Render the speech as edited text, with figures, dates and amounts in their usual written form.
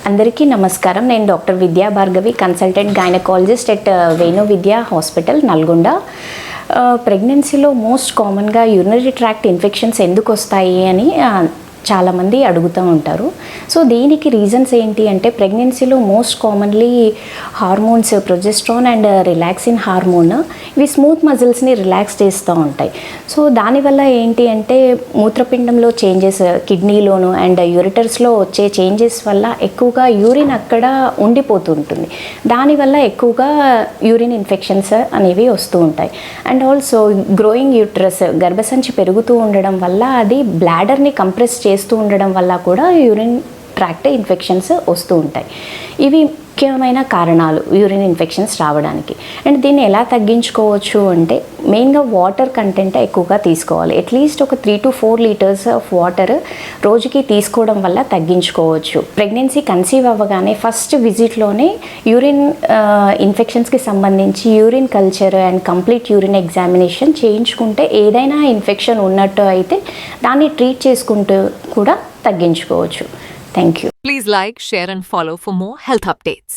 అందరికీ నమస్కారం. నేను డాక్టర్ విద్యా Bhargavi, consultant gynaecologist at Venu విద్యా హాస్పిటల్ నల్గొండ. ప్రెగ్నెన్సీలో మోస్ట్ కామన్గా యూరినరీ ట్రాక్ట్ ఇన్ఫెక్షన్స్ ఎందుకు వస్తాయి అని చాలామంది అడుగుతూ ఉంటారు. సో దీనికి రీజన్స్ ఏంటి అంటే, ప్రెగ్నెన్సీలో most commonly hormones progesterone and relaxin hormone ఇవి స్మూత్ మజిల్స్ని రిలాక్స్ చేస్తూ ఉంటాయి. సో దానివల్ల ఏంటి అంటే, మూత్రపిండంలో చేంజెస్, కిడ్నీలోను అండ్ యూరిటర్స్లో వచ్చే చేంజెస్ వల్ల ఎక్కువగా యూరిన్ అక్కడ ఉండిపోతుంటుంది. దానివల్ల ఎక్కువగా యూరిన్ ఇన్ఫెక్షన్స్ అనేవి వస్తూ ఉంటాయి. అండ్ ఆల్సో గ్రోయింగ్ యూట్రస్, గర్భసంచి పెరుగుతూ ఉండడం వల్ల అది బ్లాడర్ని కంప్రెస్ చేస్తూ ఉండడం వల్ల కూడా యూరిన్ ట్రాక్ట్ ఇన్ఫెక్షన్స్ వస్తూ ఉంటాయి. ఇవి ముఖ్యమైన కారణాలు యూరిన్ ఇన్ఫెక్షన్స్ రావడానికి. అండ్ దీన్ని ఎలా తగ్గించుకోవచ్చు అంటే, మెయిన్గా వాటర్ కంటెంట్ ఎక్కువగా తీసుకోవాలి. అట్లీస్ట్ ఒక 3 to 4 లీటర్స్ ఆఫ్ వాటర్ రోజుకి తీసుకోవడం వల్ల తగ్గించుకోవచ్చు. ప్రెగ్నెన్సీ కన్సీవ్ అవ్వగానే ఫస్ట్ విజిట్లోనే యూరిన్ ఇన్ఫెక్షన్స్కి సంబంధించి urine culture and complete urine examination చేయించుకుంటే ఏదైనా ఇన్ఫెక్షన్ ఉన్నట్టు అయితే దాన్ని ట్రీట్ చేసుకుంటూ కూడా తగ్గించుకోవచ్చు. Thank you. Please like, share and follow for more health updates.